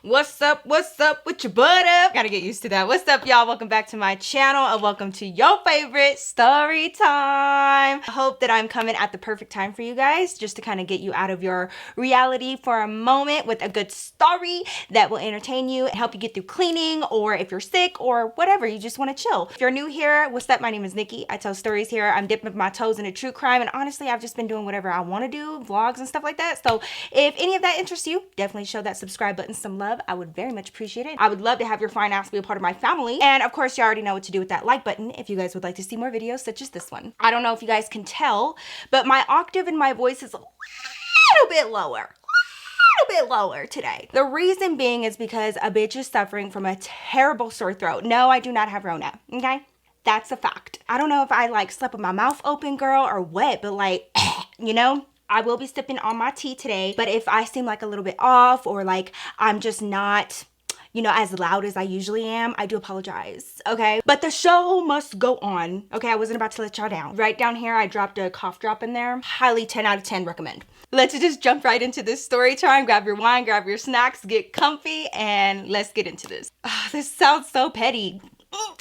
What's up with your butt up? Gotta get used to that. What's up, y'all? Welcome back to my channel and welcome to your favorite story time. I hope that I'm coming at the perfect time for you guys, just to kind of get you out of your reality for a moment with a good story that will entertain you and help you get through cleaning, or if you're sick or whatever, you just want to chill. If you're new here, what's up? My name is Nikki. I tell stories here. I'm dipping my toes into true crime, and honestly, I've just been doing whatever I want to do, vlogs and stuff like that. So if any of that interests you, definitely show that subscribe button some love. I would very much appreciate it. I would love to have your fine ass be a part of my family. And of course, you already know what to do with that like button if you guys would like to see more videos such as this one. I don't know if you guys can tell, but my octave in my voice is a little bit lower today. The reason being is because a bitch is suffering from a terrible sore throat. No, I do not have Rona, okay? That's a fact. I don't know if I like slept with my mouth open, girl, or what, but like, you know? I will be sipping on my tea today, but if I seem like a little bit off or like I'm just not, you know, as loud as I usually am, I do apologize, okay? But the show must go on, okay? I wasn't about to let y'all down. Right down here, I dropped a cough drop in there. Highly 10 out of 10 recommend. Let's just jump right into this story time. Grab your wine, grab your snacks, get comfy, and let's get into this. This sounds so petty.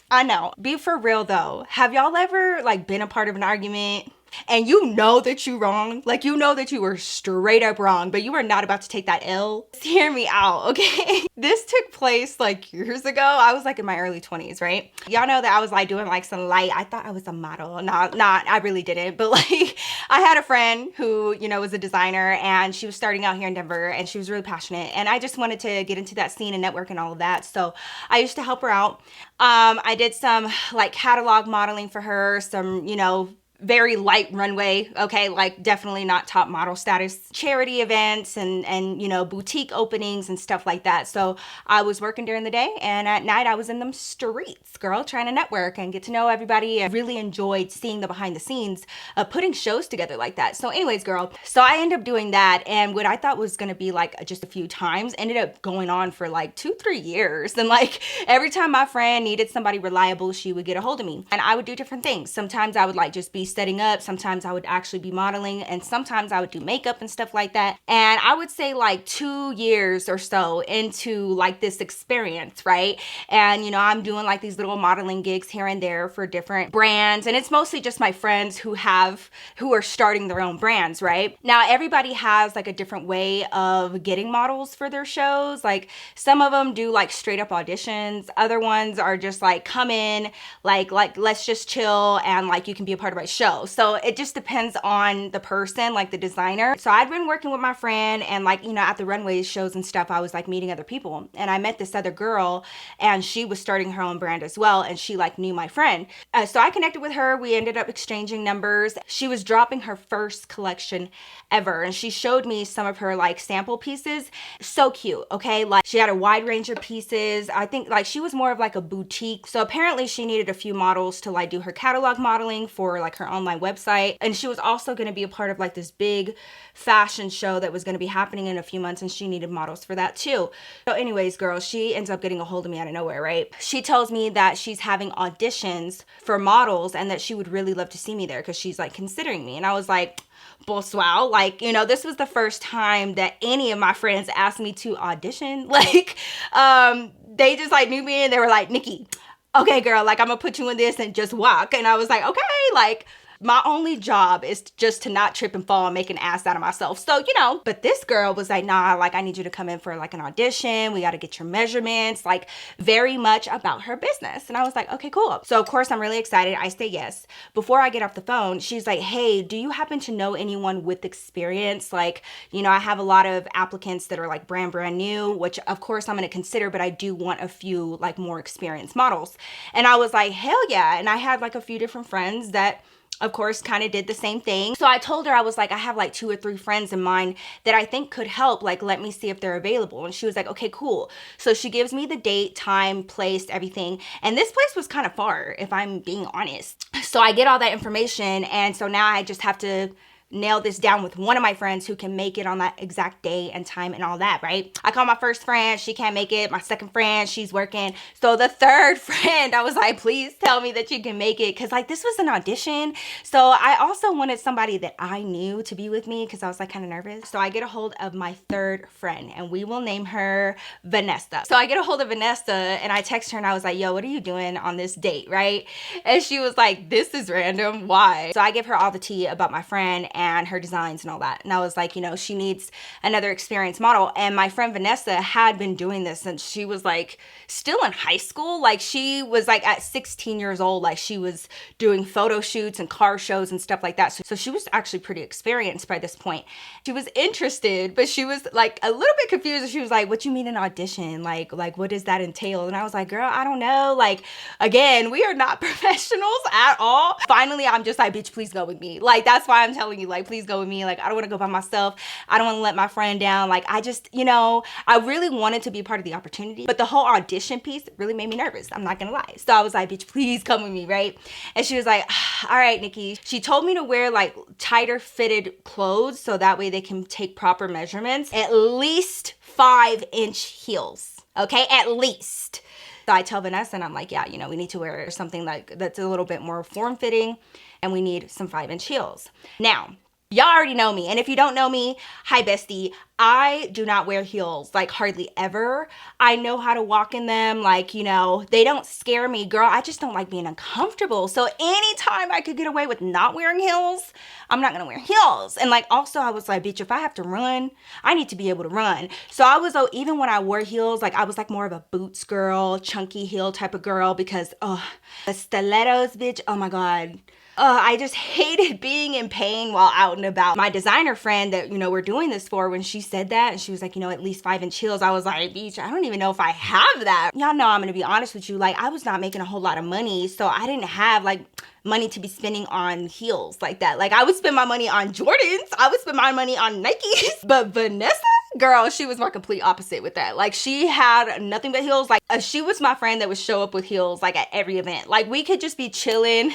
I know. Be for real though. Have y'all ever like been a part of an argument and you know that you're wrong? Like, you know that you were straight up wrong, but you are not about to take that L? Hear me out, okay? This took place like years ago. I was like in my early 20s, right? Y'all know that I was like doing like some light, I thought I was a model. Not, I really didn't. But like, I had a friend who, you know, was a designer and she was starting out here in Denver and she was really passionate. And I just wanted to get into that scene and network and all of that. So I used to help her out. I did some like catalog modeling for her, some, you know, very light runway, okay, like definitely not top model status, charity events and you know, boutique openings and stuff like that. So I was working during the day and at night I was in them streets, girl, trying to network and get to know everybody. I really enjoyed seeing the behind the scenes of putting shows together like that. So anyways, girl, so I ended up doing that, and what I thought was gonna be like just a few times ended up going on for like 2-3 years. And like every time my friend needed somebody reliable, she would get a hold of me and I would do different things. Sometimes I would like just be setting up, sometimes I would actually be modeling, and sometimes I would do makeup and stuff like that. And I would say like 2 years or so into like this experience, right? And you know, I'm doing like these little modeling gigs here and there for different brands, and it's mostly just my friends who are starting their own brands, right? Now everybody has like a different way of getting models for their shows. Like some of them do like straight up auditions, other ones are just like come in, like let's just chill and like you can be a part of my show. So it just depends on the person, like the designer. So I'd been working with my friend and like, you know, at the runway shows and stuff, I was like meeting other people, and I met this other girl and she was starting her own brand as well, and she like knew my friend. So I connected with her. We ended up exchanging numbers. She was dropping her first collection ever and she showed me some of her like sample pieces. So cute, okay? Like she had a wide range of pieces. I think like she was more of like a boutique. So apparently she needed a few models to like do her catalog modeling for like her online website, and she was also going to be a part of like this big fashion show that was going to be happening in a few months, and she needed models for that too. So anyways, girl, she ends up getting a hold of me out of nowhere, right? She tells me that she's having auditions for models and that she would really love to see me there because she's like considering me. And I was like, bonsoir, like, you know, this was the first time that any of my friends asked me to audition. Like they just like knew me and they were like, Nikki, okay girl, like I'm gonna put you in this and just walk. And I was like, okay, like my only job is just to not trip and fall and make an ass out of myself. So, you know, but this girl was like, nah, like I need you to come in for like an audition. We got to get your measurements, like very much about her business. And I was like, okay, cool. So of course I'm really excited. I say yes. Before I get off the phone, she's like, hey, do you happen to know anyone with experience? Like, you know, I have a lot of applicants that are like brand new, which of course I'm going to consider, but I do want a few like more experienced models. And I was like, hell yeah. And I had like a few different friends that of course kind of did the same thing. So I told her, I was like, I have like 2 or 3 friends in mind that I think could help, like let me see if they're available. And she was like, okay, cool. So she gives me the date, time, place, everything. And this place was kind of far, if I'm being honest. So I get all that information, and so now I just have to nail this down with one of my friends who can make it on that exact day and time and all that, right? I call my first friend, she can't make it. My second friend, she's working. So the third friend, I was like, please tell me that you can make it, because like this was an audition. So I also wanted somebody that I knew to be with me because I was like kind of nervous. So I get a hold of my third friend, and we will name her Vanessa. So I get a hold of Vanessa and I text her and I was like, yo, what are you doing on this date, right? And she was like, this is random, why? So I give her all the tea about my friend and her designs and all that. And I was like, you know, she needs another experienced model. And my friend Vanessa had been doing this since she was like still in high school. Like she was like at 16 years old, like she was doing photo shoots and car shows and stuff like that. So she was actually pretty experienced by this point. She was interested, but she was like a little bit confused. She was like, what you mean an audition? Like what does that entail? And I was like, girl, I don't know. Like, again, we are not professionals at all. Finally, I'm just like, bitch, please go with me. Like, that's why I'm telling you, like, please go with me. Like, I don't want to go by myself. I don't want to let my friend down. Like, I just, you know, I really wanted to be part of the opportunity, but the whole audition piece really made me nervous. I'm not gonna lie. So I was like, bitch, please come with me, right? And she was like, all right, Nikki. She told me to wear like tighter fitted clothes so that way they can take proper measurements. At least 5-inch heels, okay? At least. So I tell Vanessa and I'm like, yeah, you know, we need to wear something like that's a little bit more form-fitting, and we need some 5-inch heels. Now, y'all already know me. And if you don't know me, hi bestie, I do not wear heels, like hardly ever. I know how to walk in them. Like, you know, they don't scare me, girl. I just don't like being uncomfortable. So anytime I could get away with not wearing heels, I'm not gonna wear heels. And like, also I was like, bitch, if I have to run, I need to be able to run. So I was, even when I wore heels, like I was like more of a boots girl, chunky heel type of girl, because, oh, the stilettos, bitch, oh my God. I just hated being in pain while out and about. My designer friend that, you know, we're doing this for, when she said that and she was like, you know, at least 5-inch heels, I was like, bitch, I don't even know if I have that. Y'all know I'm gonna be honest with you. Like, I was not making a whole lot of money, so I didn't have like money to be spending on heels like that. Like, I would spend my money on Jordans. I would spend my money on Nikes. But Vanessa, girl, she was my complete opposite with that. Like, she had nothing but heels. Like, she was my friend that would show up with heels like at every event. Like, we could just be chilling.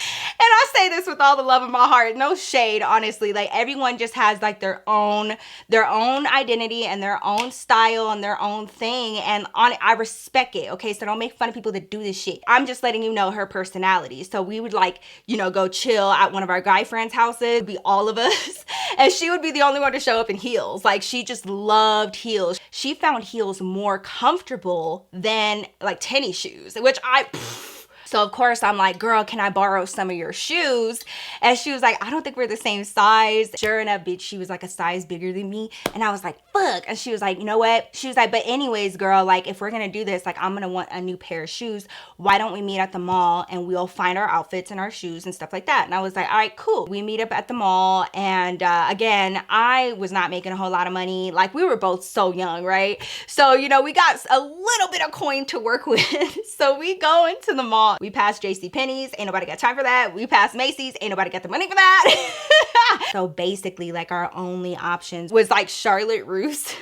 And I say this with all the love in my heart, no shade, honestly. Like, everyone just has like their own identity and their own style and their own thing. And I respect it, okay? So don't make fun of people that do this shit. I'm just letting you know her personality. So we would like, you know, go chill at one of our guy friends' houses, be all of us. And she would be the only one to show up in heels. Like, she just loved heels. She found heels more comfortable than like tennis shoes, which so of course I'm like, girl, can I borrow some of your shoes? And she was like, I don't think we're the same size. Sure enough, bitch, she was like a size bigger than me. And I was like, fuck. And she was like, you know what? She was like, but anyways, girl, like if we're gonna do this, like I'm gonna want a new pair of shoes. Why don't we meet at the mall and we'll find our outfits and our shoes and stuff like that? And I was like, all right, cool. We meet up at the mall. And again, I was not making a whole lot of money. Like, we were both so young, right? So, you know, we got a little bit of coin to work with. So we go into the mall. We passed JCPenney's, ain't nobody got time for that. We passed Macy's, ain't nobody got the money for that. So basically, like, our only options was like Charlotte Russe.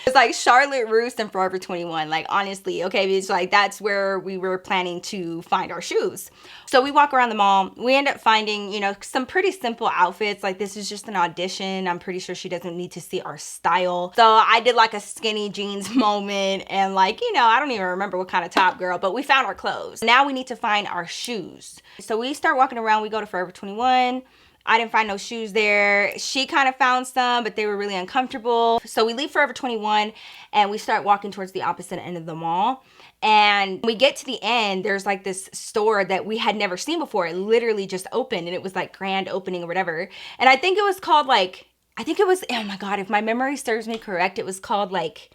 It's like Charlotte Russe and Forever 21. Like, honestly, okay, it's like that's where we were planning to find our shoes. So we walk around the mall. We end up finding, you know, some pretty simple outfits. Like, this is just an audition. I'm pretty sure she doesn't need to see our style. So I did like a skinny jeans moment and like, you know, I don't even remember what kind of top, girl, but we found our clothes. Now we need to find our shoes. So we start walking around. We go to Forever 21. I didn't find no shoes there. She kind of found some, but they were really uncomfortable. So we leave Forever 21 and we start walking towards the opposite end of the mall. And we get to the end, there's like this store that we had never seen before. It literally just opened and it was like grand opening or whatever. And I think it was called like, oh my God, if my memory serves me correct, it was called like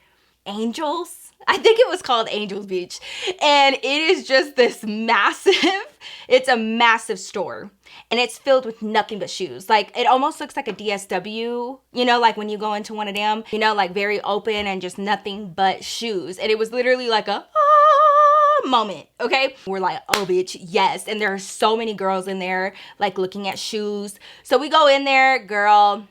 Angels. I think it was called Angels Beach. And it is just this massive, it's a massive store. And it's filled with nothing but shoes. Like, it almost looks like a DSW, you know, like when you go into one of them, you know, like very open and just nothing but shoes. And it was literally like a moment, okay? We're like, oh bitch, yes. And there are so many girls in there like looking at shoes. So we go in there, girl.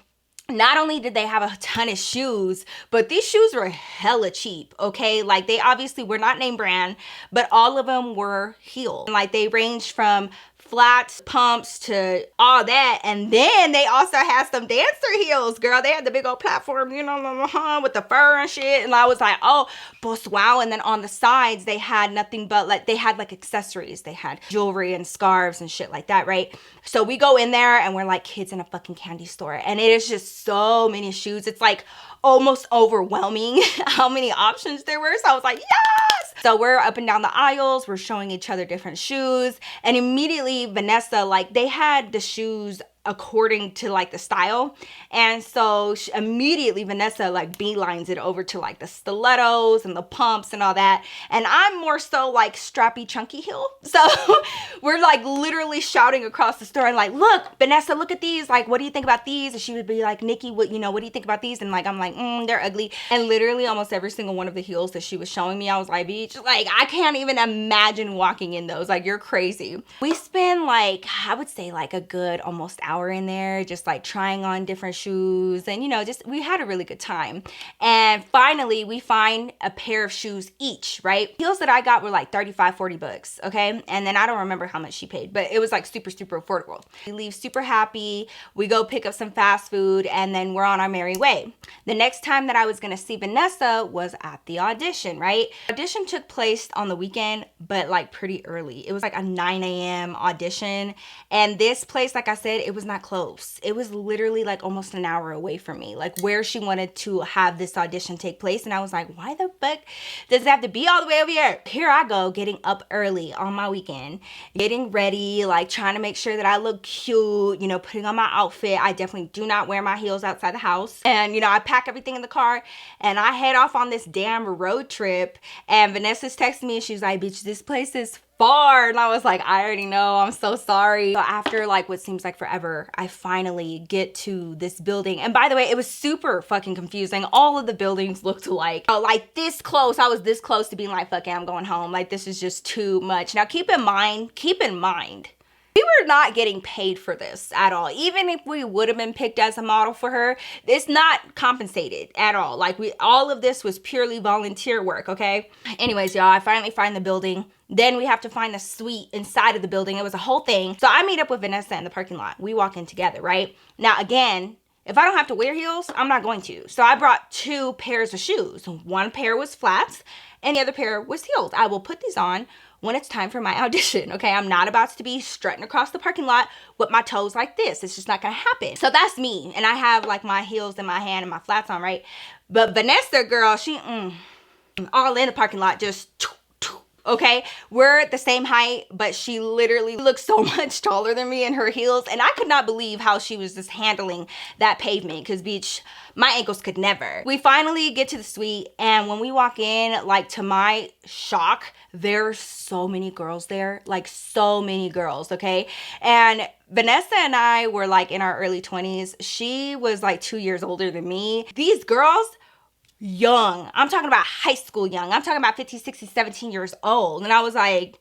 Not only did they have a ton of shoes, but these shoes were hella cheap, okay? Like, they obviously were not name brand, but all of them were heeled. Like, they ranged from flats, pumps to all that. And then they also had some dancer heels, girl. They had the big old platform, you know, with the fur and shit. And I was like, oh, boss, wow. And then on the sides, they had nothing but like, they had like accessories. They had jewelry and scarves and shit like that, right? So we go in there and we're like kids in a fucking candy store. And it is just so many shoes. It's like almost overwhelming how many options there were. So I was like, yes! So we're up and down the aisles. We're showing each other different shoes. And immediately Vanessa, like they had the shoes according to like the style. And so immediately Vanessa like beelines it over to like the stilettos and the pumps and all that. And I'm more so like strappy chunky heel. So we're like literally shouting across the store and like, look, Vanessa, look at these. Like, what do you think about these? And she would be like, Nikki, what do you think about these? And like, I'm like, they're ugly. And literally almost every single one of the heels that she was showing me, I was like, bitch, like I can't even imagine walking in those. Like, you're crazy. We spend like, I would say like a good almost hour in there, just like trying on different shoes. And, you know, just we had a really good time. And finally, we find a pair of shoes each, right? Heels that I got were like 35, 40 bucks, okay? And then I don't remember how much she paid, but it was like super, super affordable. We leave super happy. We go pick up some fast food and then we're on our merry way. The next time that I was gonna see Vanessa was at the audition, right? Audition took place on the weekend, but like pretty early. It was like a 9 a.m. audition. And this place, like I said, it was not close. It was literally like almost an hour away from me, like where she wanted to have this audition take place. And I was like, why the fuck does it have to be all the way over here? Here I go, getting up early on my weekend, getting ready, like trying to make sure that I look cute, you know, putting on my outfit. I definitely do not wear my heels outside the house. And, you know, I pack everything in the car and I head off on this damn road trip. And Vanessa's texting me and she's like, bitch, this place is far. And I was like, I already know, I'm so sorry. So after like what seems like forever, I finally get to this building. And by the way, it was super fucking confusing. All of the buildings looked alike. Like this close, I was this close to being like, fuck it, I'm going home. Like this is just too much. Now keep in mind, we were not getting paid for this at all. Even if we would have been picked as a model for her, it's not compensated at all. Like all of this was purely volunteer work, okay? Anyways, y'all, I finally find the building. Then we have to find the suite inside of the building. It was a whole thing. So I meet up with Vanessa in the parking lot. We walk in together, right? Now, again, if I don't have to wear heels, I'm not going to. So I brought 2 pairs of shoes. One pair was flats and the other pair was heels. I will put these on when it's time for my audition, okay? I'm not about to be strutting across the parking lot with my toes like this. It's just not gonna happen. So that's me. And I have like my heels in my hand and my flats on, right? But Vanessa, girl, she all in the parking lot, just okay? We're the same height, but she literally looks so much taller than me in her heels. And I could not believe how she was just handling that pavement because, bitch, my ankles could never. We finally get to the suite. And when we walk in, like to my shock, there's so many girls there, like so many girls, okay? And Vanessa and I were like in our early 20s. She was like 2 years older than me. These girls, young. I'm talking about high school young. I'm talking about 15, 16, 17 years old. And I was like,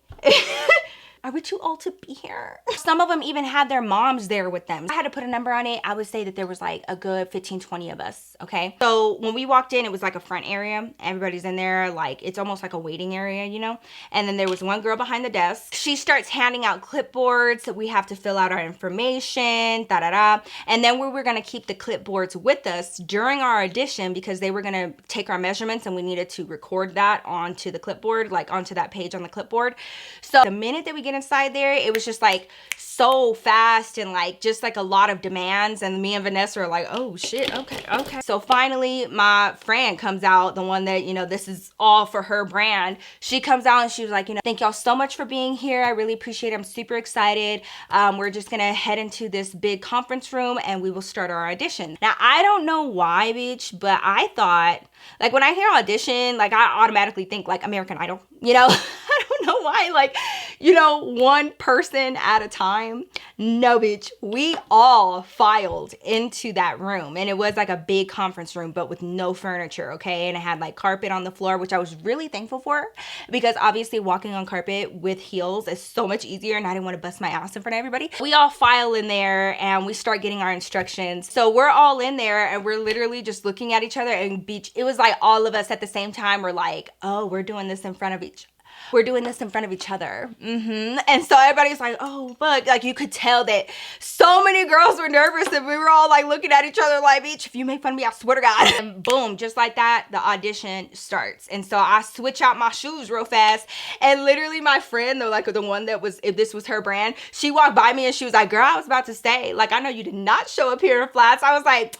are we too old to be here? Some of them even had their moms there with them. I had to put a number on it. I would say that there was like a good 15, 20 of us, okay? So when we walked in, it was like a front area. Everybody's in there, like it's almost like a waiting area, you know? And then there was one girl behind the desk. She starts handing out clipboards. So we have to fill out our information, da-da-da. And then we were gonna keep the clipboards with us during our audition because they were gonna take our measurements and we needed to record that onto the clipboard, like onto that page on the clipboard. So the minute that we get inside there, it was just like so fast and like just like a lot of demands, and me and Vanessa are like, oh shit, okay. So finally my friend comes out, the one that, you know, this is all for her brand. She comes out and she was like, you know, thank y'all so much for being here. I really appreciate it. I'm super excited. We're just gonna head into this big conference room and we will start our audition. Now I don't know why, bitch, but I thought, like when I hear audition, like I automatically think like American Idol, you know? I don't know why, like, you know, one person at a time. No, bitch, we all filed into that room and it was like a big conference room, but with no furniture, okay? And it had like carpet on the floor, which I was really thankful for because obviously walking on carpet with heels is so much easier and I didn't want to bust my ass in front of everybody. We all file in there and we start getting our instructions. So we're all in there and we're literally just looking at each other and it was like all of us at the same time were like, oh, we're doing this in front of each we're doing this in front of each other. And so everybody's like, oh, fuck. Like, you could tell that so many girls were nervous and we were all like looking at each other like, bitch, if you make fun of me, I swear to God. And boom, just like that, the audition starts. And so I switch out my shoes real fast. And literally my friend, though, like the one that was, if this was her brand, she walked by me and she was like, girl, I was about to say, like, I know you did not show up here in flats. I was like,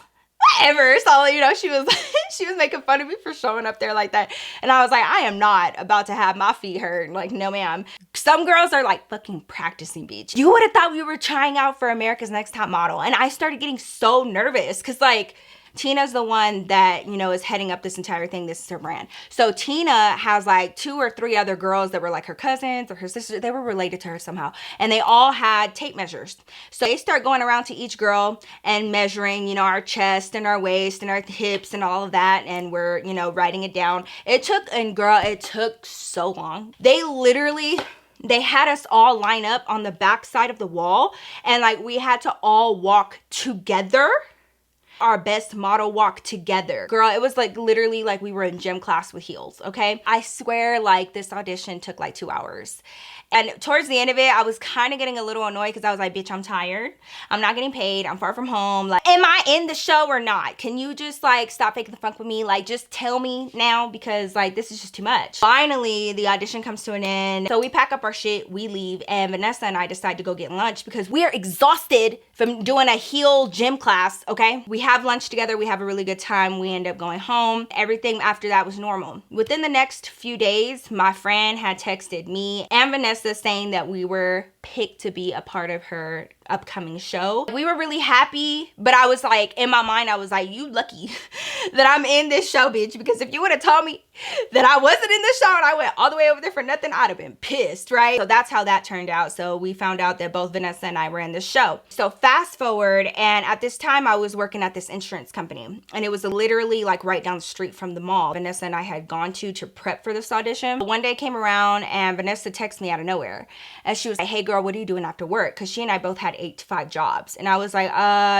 whatever. So, you know, she was she was making fun of me for showing up there like that. And I was like, I am not about to have my feet hurt. Like, no, ma'am. Some girls are like fucking practicing, bitch. You would have thought we were trying out for America's Next Top Model. And I started getting so nervous because, like, Tina's the one that, you know, is heading up this entire thing. This is her brand. So Tina has like 2 or 3 other girls that were like her cousins or her sisters. They were related to her somehow. And they all had tape measures. So they start going around to each girl and measuring, you know, our chest and our waist and our hips and all of that. And we're, you know, writing it down. It took, and girl, it took so long. They had us all line up on the back side of the wall. And like, we had to all walk together. Our best model walk together. Girl, it was like literally like we were in gym class with heels, okay? I swear, like, this audition took like 2 hours. And towards the end of it, I was kind of getting a little annoyed because I was like, bitch, I'm tired. I'm not getting paid. I'm far from home. Like, am I in the show or not? Can you just like stop faking the funk with me? Like, just tell me now because like this is just too much. Finally, the audition comes to an end. So we pack up our shit, we leave, and Vanessa and I decide to go get lunch because we are exhausted from doing a heel gym class, okay? We have lunch together. We have a really good time. We end up going home. Everything after that was normal. Within the next few days, my friend had texted me and Vanessa saying that we were picked to be a part of her upcoming show. We were really happy, but I was like, in my mind, I was like, you lucky that I'm in this show, bitch, because if you would have told me that I wasn't in the show and I went all the way over there for nothing, I'd have been pissed, right? So that's how that turned out. So we found out that both Vanessa and I were in the show. So fast forward, and at this time I was working at this insurance company, and it was literally like right down the street from the mall Vanessa and I had gone to prep for this audition. One day came around and Vanessa texted me out of nowhere, and she was like, hey girl, what are you doing after work? Because she and I both had 8 to 5 jobs. And I was like,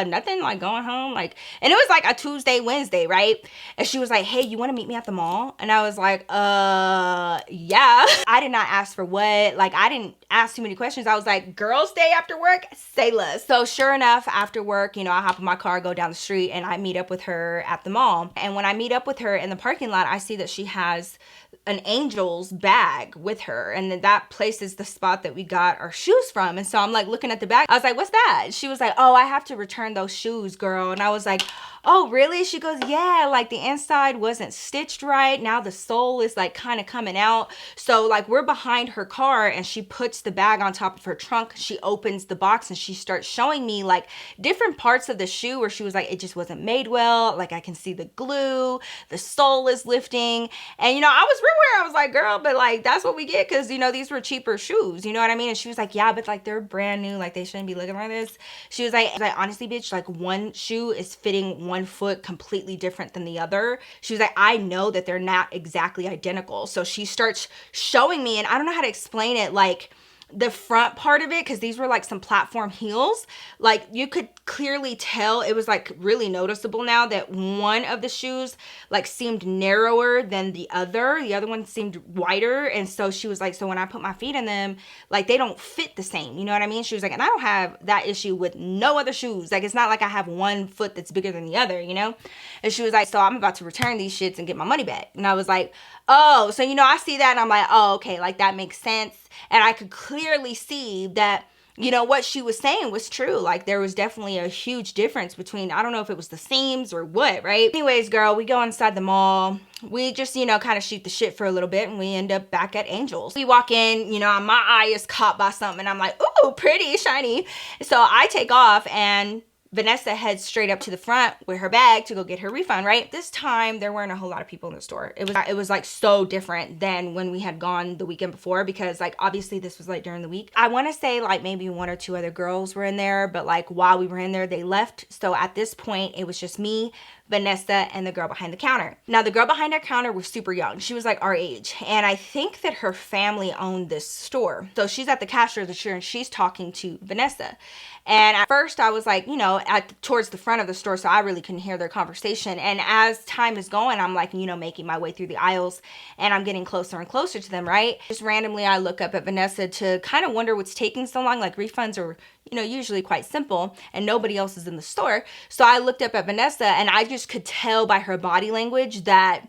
nothing, like going home. Like, and it was like a Tuesday, Wednesday, right? And she was like, hey, you want to meet me at the mall? And I was like, yeah. I did not ask for what. Like, I didn't ask too many questions. I was like, girls stay after work? Say less. So sure enough, after work, you know, I hop in my car, go down the street, and I meet up with her at the mall. And when I meet up with her in the parking lot, I see that she has an Angel's bag with her, and then that place is the spot that we got our shoes from. And so I'm like looking at the bag, I was like, what's that? She was like, oh, I have to return those shoes, girl. And I was like, oh really? She goes, yeah, like the inside wasn't stitched right. Now the sole is like kind of coming out. So like we're behind her car, and she puts the bag on top of her trunk. She opens the box and she starts showing me like different parts of the shoe where she was like, it just wasn't made well. Like I can see the glue, the sole is lifting. And you know, I was real weird. I was like, girl, but like that's what we get, because you know, these were cheaper shoes, you know what I mean? And she was like, yeah, but like they're brand new, like they shouldn't be looking like this. She was like, honestly, bitch, like one shoe is fitting one foot completely different than the other. She was like, I know that they're not exactly identical. So she starts showing me, and I don't know how to explain it, like the front part of it, because these were like some platform heels, like you could clearly tell, it was like really noticeable now that one of the shoes like seemed narrower than the other one seemed wider. And so she was like, so when I put my feet in them, like they don't fit the same, you know what I mean? She was like, and I don't have that issue with no other shoes. Like it's not like I have one foot that's bigger than the other, you know? And she was like, so I'm about to return these shits and get my money back. And I was like, oh, so you know, I see that and I'm like, oh, okay, like that makes sense. And I could clearly see that, you know, what she was saying was true. Like there was definitely a huge difference between, I don't know if it was the seams or what, right? Anyways, girl, we go inside the mall. We just, you know, kind of shoot the shit for a little bit, and we end up back at Angel's. We walk in, you know, my eye is caught by something, and I'm like, ooh, pretty, shiny. So I take off, and Vanessa heads straight up to the front with her bag to go get her refund, right? This time, there weren't a whole lot of people in the store. It was like so different than when we had gone the weekend before, because like obviously this was like during the week. I want to say like maybe 1 or 2 other girls were in there, but like while we were in there, they left. So at this point, it was just me, Vanessa and the girl behind the counter. Now, the girl behind that counter was super young. She was like our age. And I think that her family owned this store. So she's at the cash register and she's talking to Vanessa. And at first I was like, you know, towards the front of the store, so I really couldn't hear their conversation. And as time is going, I'm like, you know, making my way through the aisles and I'm getting closer and closer to them, right? Just randomly, I look up at Vanessa to kind of wonder what's taking so long. Like, refunds are, you know, usually quite simple and nobody else is in the store. So I looked up at Vanessa and I just could tell by her body language that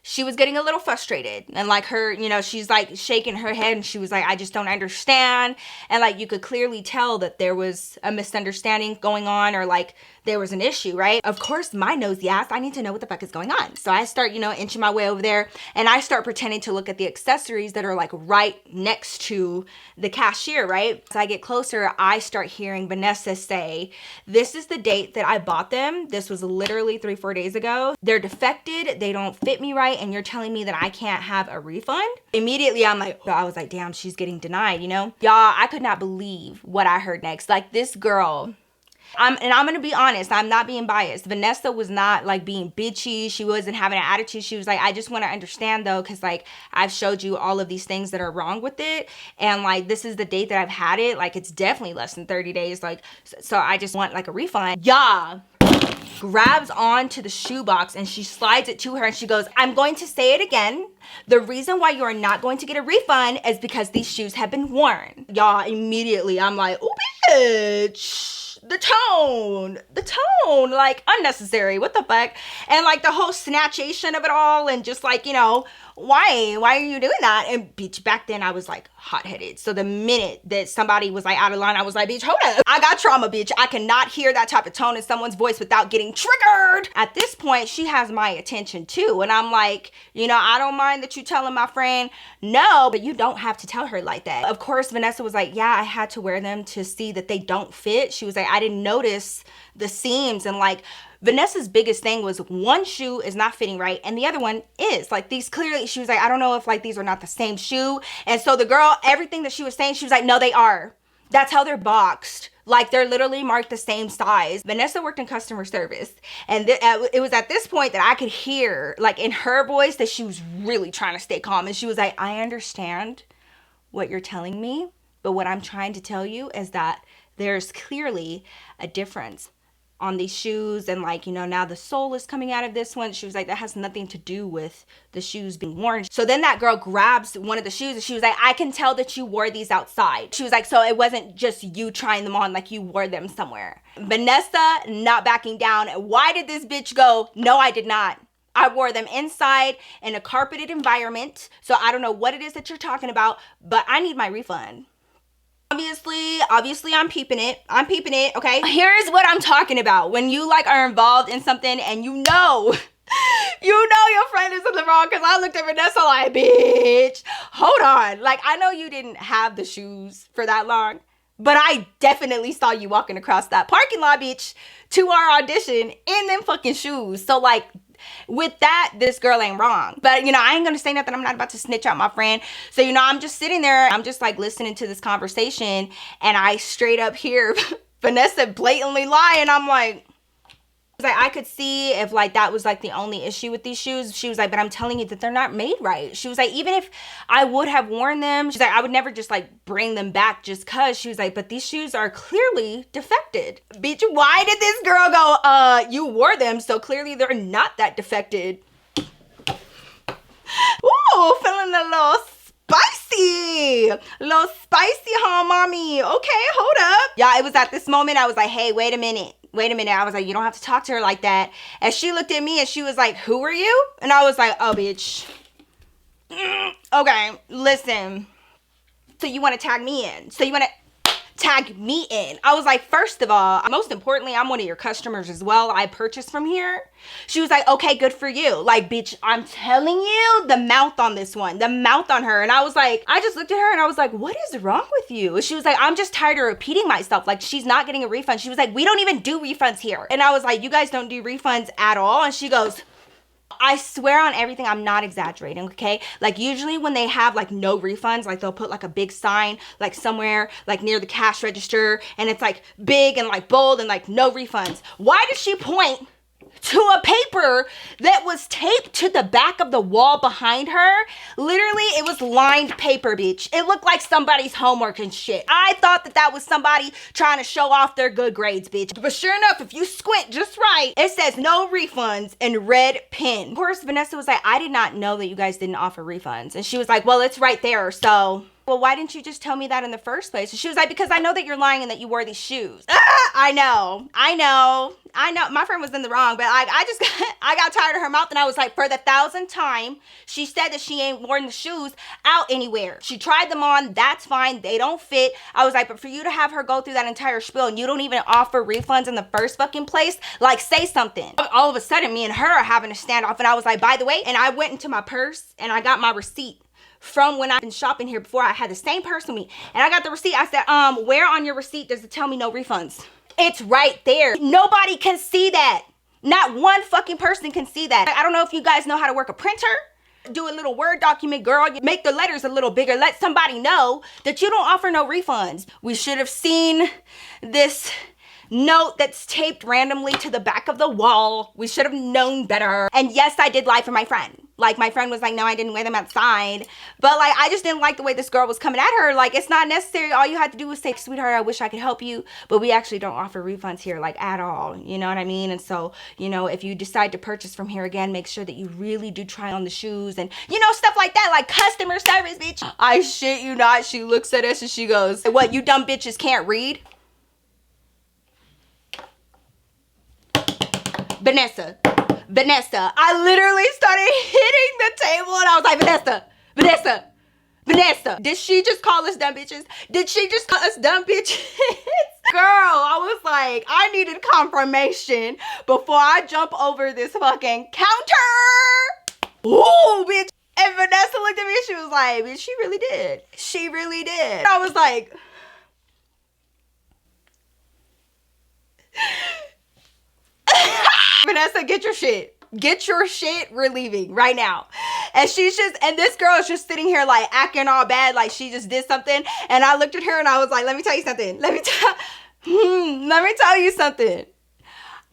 she was getting a little frustrated. And like her, you know, she's like shaking her head and she was like, I just don't understand. And like you could clearly tell that there was a misunderstanding going on, or like there was an issue, right? Of course, my nosy ass, I need to know what the fuck is going on. So I start, you know, inching my way over there and I start pretending to look at the accessories that are like right next to the cashier, right? As I get closer, I start hearing Vanessa say, this is the date that I bought them. This was literally 3-4 days ago. They're defected. They don't fit me right. And you're telling me that I can't have a refund? Immediately, I was like, damn, she's getting denied, you know? Y'all, I could not believe what I heard next. Like, this girl, I'm gonna be honest, I'm not being biased. Vanessa was not like being bitchy. She wasn't having an attitude. She was like, I just want to understand though, because like I've showed you all of these things that are wrong with it, and like this is the date that I've had it. Like, it's definitely less than 30 days. Like, so I just want like a refund. Yeah. Grabs onto the shoebox and she slides it to her and she goes, I'm going to say it again. The reason why you are not going to get a refund is because these shoes have been worn. Y'all, immediately I'm like, oh bitch. The tone, like unnecessary. What the fuck? And like the whole snatchation of it all, and just like, you know, why are you doing that? And bitch, back then I was like hot-headed. So the minute that somebody was like out of line, I was like, bitch, hold up. I got trauma, bitch. I cannot hear that type of tone in someone's voice without getting triggered. At this point, she has my attention too. And I'm like, you know, I don't mind that you telling my friend no, but you don't have to tell her like that. Of course, Vanessa was like, yeah, I had to wear them to see that they don't fit. She was like, I didn't notice the seams. And like, Vanessa's biggest thing was one shoe is not fitting right and the other one is. Like, these clearly, she was like, I don't know if like these are not the same shoe. And so the girl, everything that she was saying, she was like, no, they are. That's how they're boxed. Like, they're literally marked the same size. Vanessa worked in customer service. And it was at this point that I could hear, like, in her voice that she was really trying to stay calm. And she was like, I understand what you're telling me, but what I'm trying to tell you is that there's clearly a difference on these shoes, and like, you know, now the sole is coming out of this one. She was like, that has nothing to do with the shoes being worn. So then that girl grabs one of the shoes and she was like, I can tell that you wore these outside. She was like, so it wasn't just you trying them on, like you wore them somewhere. Vanessa not backing down. Why did this bitch go, no, I did not. I wore them inside in a carpeted environment. So I don't know what it is that you're talking about, but I need my refund. Obviously I'm peeping it, okay? Here's what I'm talking about. When you like are involved in something and you know your friend is in the wrong, because I looked at Vanessa like, bitch, hold on. Like, I know you didn't have the shoes for that long, but I definitely saw you walking across that parking lot, bitch, to our audition in them fucking shoes. So like, with that, this girl ain't wrong. But, you know, I ain't gonna say nothing. I'm not about to snitch out my friend. So, you know, I'm just sitting there. I'm just like listening to this conversation, and I straight up hear Vanessa blatantly lie. And I'm like, I could see if like that was like the only issue with these shoes. She was like, but I'm telling you that they're not made right. She was like, even if I would have worn them, she's like, I would never just like bring them back just cause. She was like, but these shoes are clearly defected. Bitch, why did this girl go, you wore them, so clearly they're not that defected. Ooh, feeling a little spicy, huh, mommy? Okay, hold up. Yeah, it was at this moment I was like, hey, wait a minute. I was like, you don't have to talk to her like that. And she looked at me and she was like, who are you? And I was like, oh, bitch. Okay, listen. So you want to tag me in? I was like, first of all, most importantly, I'm one of your customers as well. I purchased from here. She was like, okay, good for you. Like, bitch, I'm telling you, the mouth on this one, the mouth on her. And I was like, I just looked at her and I was like, what is wrong with you? And she was like, I'm just tired of repeating myself. Like, she's not getting a refund. She was like, we don't even do refunds here. And I was like, you guys don't do refunds at all? And she goes, I swear on everything, I'm not exaggerating, okay? Like, usually when they have like no refunds, like they'll put like a big sign like somewhere like near the cash register, and it's like big and like bold and like no refunds. Why did she point to a paper that was taped to the back of the wall behind her. Literally, it was lined paper, bitch. It looked like somebody's homework and shit. I thought that that was somebody trying to show off their good grades, bitch. But sure enough, if you squint just right, it says no refunds in red pen. Of course, Vanessa was like, I did not know that you guys didn't offer refunds. And she was like, well, it's right there, so... Well, why didn't you just tell me that in the first place? And she was like, because I know that you're lying and that you wore these shoes. I know. My friend was in the wrong, but like, I got tired of her mouth, and I was like, for the 1,000th time, she said that she ain't worn the shoes out anywhere. She tried them on, that's fine, they don't fit. I was like, but for you to have her go through that entire spiel and you don't even offer refunds in the first fucking place, like, say something. All of a sudden, me and her are having a standoff, and I was like, by the way, and I went into my purse and I got my receipt from when I've been shopping here before. I had the same purse with me, and I got the receipt. I said, where on your receipt does it tell me no refunds? It's right there. Nobody can see that. Not one fucking person can see that. I don't know if you guys know how to work a printer. Do a little Word document, girl. You make the letters a little bigger. Let somebody know that you don't offer no refunds. We should have seen this note that's taped randomly to the back of the wall. We should have known better. And yes, I did lie for my friend. Like, my friend was like, no, I didn't wear them outside. But like, I just didn't like the way this girl was coming at her. Like, it's not necessary. All you had to do was say, sweetheart, I wish I could help you, but we actually don't offer refunds here, like, at all. You know what I mean? And so, you know, if you decide to purchase from here again, make sure that you really do try on the shoes and, you know, stuff like that, like customer service, bitch. I shit you not. She looks at us and she goes, what, you dumb bitches can't read? Vanessa, I literally started hitting the table, and I was like, Vanessa, did she just call us dumb bitches? Did she just call us dumb bitches? Girl, I was like, I needed confirmation before I jump over this fucking counter. Ooh, bitch. And Vanessa looked at me and she was like, bitch, she really did. She really did. I was like... Vanessa, get your shit. Get your shit. We're leaving right now. And she's just, and this girl is just sitting here like acting all bad, like she just did something. And I looked at her and I was like, let me tell you something. Let me tell you something.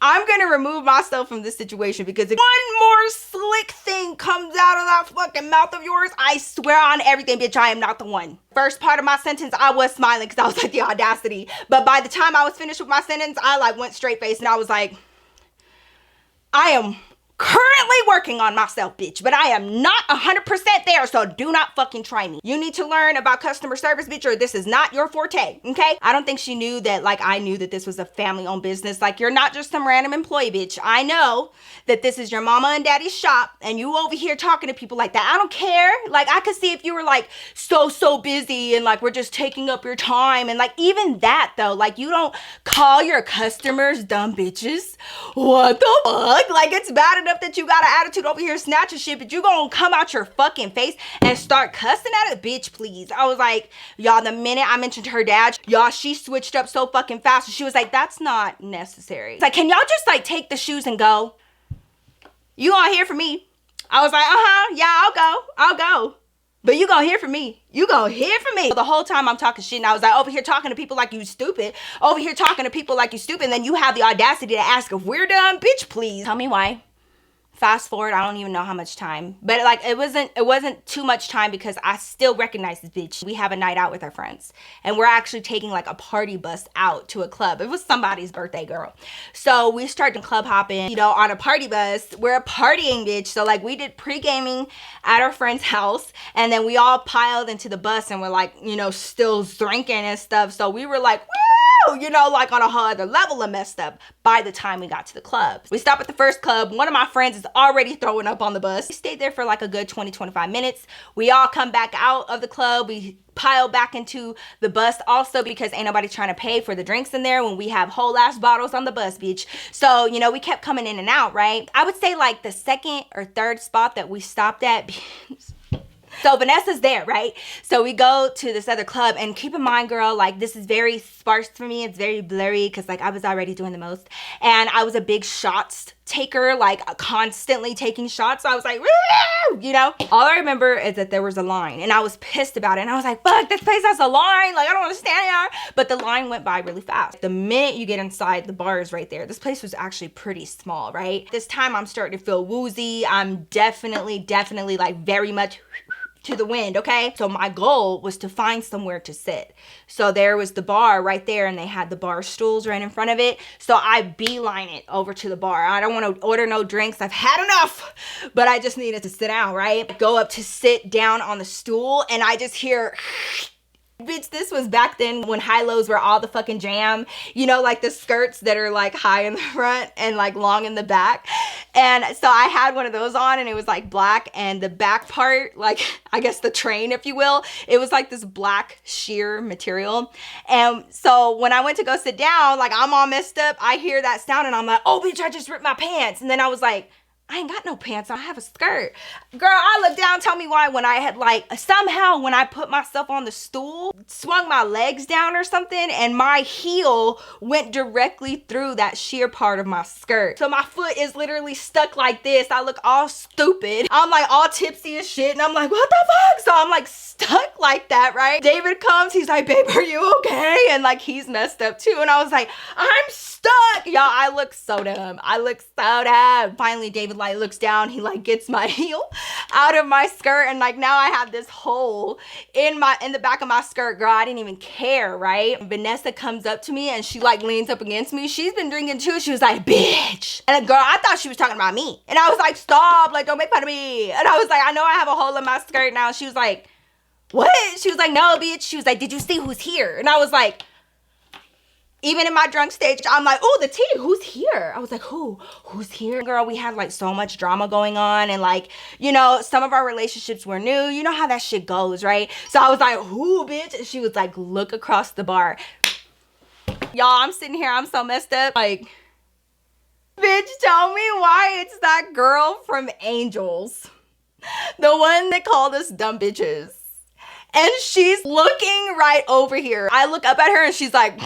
I'm gonna remove myself from this situation, because if one more slick thing comes out of that fucking mouth of yours, I swear on everything, bitch, I am not the one. First part of my sentence, I was smiling because I was like, the audacity. But by the time I was finished with my sentence, I like went straight face and I was like, I am currently working on myself, bitch, but I am not 100% there, so do not fucking try me. You need to learn about customer service, bitch, or this is not your forte, okay? I don't think she knew that, like, I knew that this was a family-owned business. Like, you're not just some random employee, bitch. I know that this is your mama and daddy's shop, and you over here talking to people like that. I don't care. Like, I could see if you were, like, so busy, and, like, we're just taking up your time, and, like, even that, though, like, you don't call your customers dumb bitches. What the fuck? Like, it's bad enough that you got an attitude over here snatching shit, but you gonna come out your fucking face and start cussing at it? Bitch, please. I was like, y'all, the minute I mentioned her dad, y'all, she switched up so fucking fast. And she was like, that's not necessary. It's like, can y'all just like take the shoes and go? You gonna hear from me. I was like, yeah, I'll go. But you gonna hear from me. You gonna hear from me. The whole time I'm talking shit, and I was like, over here talking to people like you stupid. Over here talking to people like you stupid. And then you have the audacity to ask if we're done. Bitch, please. Tell me why. Fast forward, I don't even know how much time. But like, it wasn't too much time, because I still recognize this bitch. We have a night out with our friends. And we're actually taking like a party bus out to a club. It was somebody's birthday, girl. So we started club hopping, you know, on a party bus. We're a partying bitch. So like, we did pre-gaming at our friend's house. And then we all piled into the bus and we're like, you know, still drinking and stuff. So we were like, woo! You know, like on a whole other level of messed up by the time we got to the club. We stopped at the first club. One of my friends is already throwing up on the bus. We stayed there for like a good 20-25 minutes. We all come back out of the club. We pile back into the bus, also because ain't nobody trying to pay for the drinks in there when we have whole ass bottles on the bus, bitch. So, you know, we kept coming in and out, right? I would say like the second or third spot that we stopped at, So Vanessa's there, right? So we go to this other club, and keep in mind, girl, like this is very sparse for me. It's very blurry because like I was already doing the most, and I was a big shots taker, like constantly taking shots. So I was like, woo! You know, all I remember is that there was a line, and I was pissed about it, and I was like, fuck, this place has a line, like I don't want to stand here. But the line went by really fast. The minute you get inside, the bar is right there. This place was actually pretty small, right? This time I'm starting to feel woozy. I'm definitely like very much to the wind, okay? So my goal was to find somewhere to sit. So there was the bar right there, and they had the bar stools right in front of it. So I beeline it over to the bar. I don't want to order no drinks. I've had enough, but I just needed to sit down, right? Go up to sit down on the stool, and I just hear... Bitch, this was back then when high-lows were all the fucking jam. You know, like the skirts that are like high in the front and like long in the back. And so I had one of those on, and it was like black, and the back part, like I guess the train, if you will, it was like this black sheer material. And so when I went to go sit down, like I'm all messed up, I hear that sound, and I'm like, oh bitch, I just ripped my pants. And then I was like, I ain't got no pants, I have a skirt. Girl, I looked down, tell me why, when I had like, somehow when I put myself on the stool, swung my legs down or something, and my heel went directly through that sheer part of my skirt. So my foot is literally stuck like this. I look all stupid. I'm like all tipsy as shit, and I'm like, what the fuck? So I'm like stuck like that, right? David comes, he's like, babe, are you okay? And like, he's messed up too. And I was like, I'm stuck. Y'all, I look so dumb. I look so dumb. Finally, David like looks down, he like gets my heel out of my skirt, and like now I have this hole in the back of my skirt. Girl, I didn't even care, right? Vanessa comes up to me, and she like leans up against me. She's been drinking too. She was like, bitch. And girl, I thought she was talking about me, and I was like, stop, like don't make fun of me. And I was like, I know I have a hole in my skirt now. She was like, what? She was like, no bitch. She was like, did you see who's here? And I was like, even in my drunk stage, I'm like, oh, the tea, who's here? I was like, who's here? Girl, we had like so much drama going on, and like, you know, some of our relationships were new. You know how that shit goes, right? So I was like, who, bitch? And she was like, look across the bar. Y'all, I'm sitting here, I'm so messed up. Like, bitch, tell me why it's that girl from Angels. The one that called us dumb bitches. And she's looking right over here. I look up at her, and she's like...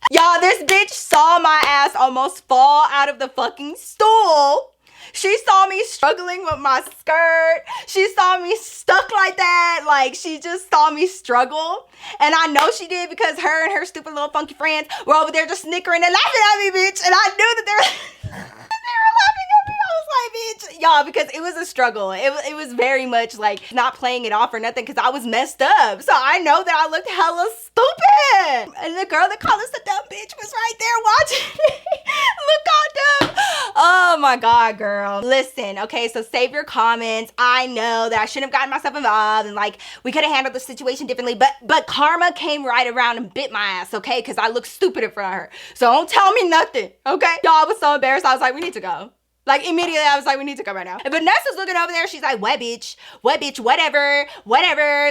Y'all, this bitch saw my ass almost fall out of the fucking stool. She saw me struggling with my skirt. She saw me stuck like that. Like, she just saw me struggle. And I know she did, because her and her stupid little funky friends were over there just snickering and laughing at me, bitch. And I knew that they were laughing at me. I was like, bitch. Y'all, because it was a struggle. It was very much like not playing it off or nothing, because I was messed up. So I know that I looked hella stupid. And the girl that called us a dumb bitch was right there watching me. Look how dumb. Oh my God, girl. Listen, okay, so save your comments. I know that I shouldn't have gotten myself involved, and like we could have handled the situation differently, but karma came right around and bit my ass, okay? Because I looked stupid in front of her. So don't tell me nothing, okay? Y'all, I was so embarrassed. I was like, we need to go. Like, immediately, I was like, we need to go right now. And Vanessa's looking over there. She's like, what, bitch? What, bitch? Whatever.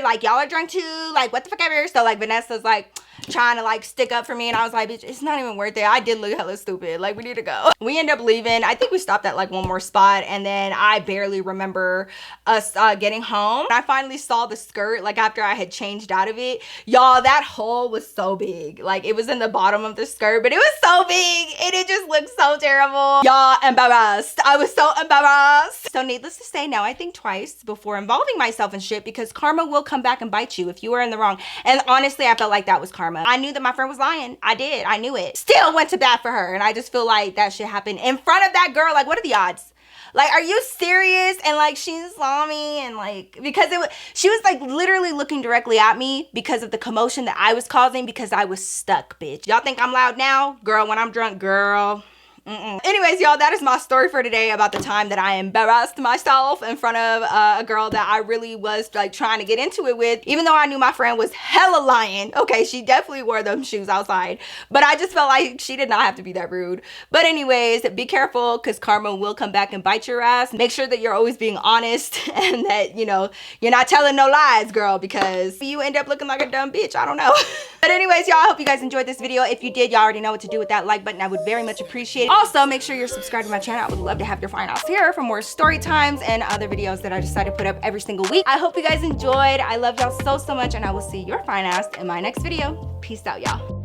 Like, y'all are drunk too. Like, what the fuck ever? So, like, Vanessa's, like, trying to, like, stick up for me. And I was like, bitch, it's not even worth it. I did look hella stupid. Like, we need to go. We end up leaving. I think we stopped at, like, one more spot. And then I barely remember us getting home. I finally saw the skirt, like, after I had changed out of it. Y'all, that hole was so big. Like, it was in the bottom of the skirt, but it was so big. And it just looked so terrible. Y'all, embarrassed. I was so embarrassed. So needless to say, now I think twice before involving myself in shit, because karma will come back and bite you if you are in the wrong. And honestly, I felt like that was karma. I knew that my friend was lying. I did. I knew it. Still went to bat for her. And I just feel like that shit happened in front of that girl. Like, what are the odds? Like, are you serious? And like, she saw me, and like, because she was like literally looking directly at me because of the commotion that I was causing, because I was stuck, bitch. Y'all think I'm loud now? Girl, when I'm drunk, girl. Anyways, y'all, that is my story for today about the time that I embarrassed myself in front of a girl that I really was like trying to get into it with, even though I knew my friend was hella lying. Okay, she definitely wore them shoes outside, but I just felt like she did not have to be that rude. But anyways, be careful, because karma will come back and bite your ass. Make sure that you're always being honest and that, you know, you're not telling no lies, girl, because you end up looking like a dumb bitch. I don't know. But anyways, y'all, I hope you guys enjoyed this video. If you did, y'all already know what to do with that like button. I would very much appreciate it. Also, make sure you're subscribed to my channel. I would love to have your fine ass here for more story times and other videos that I decide to put up every single week. I hope you guys enjoyed. I love y'all so much, and I will see your fine ass in my next video. Peace out, y'all.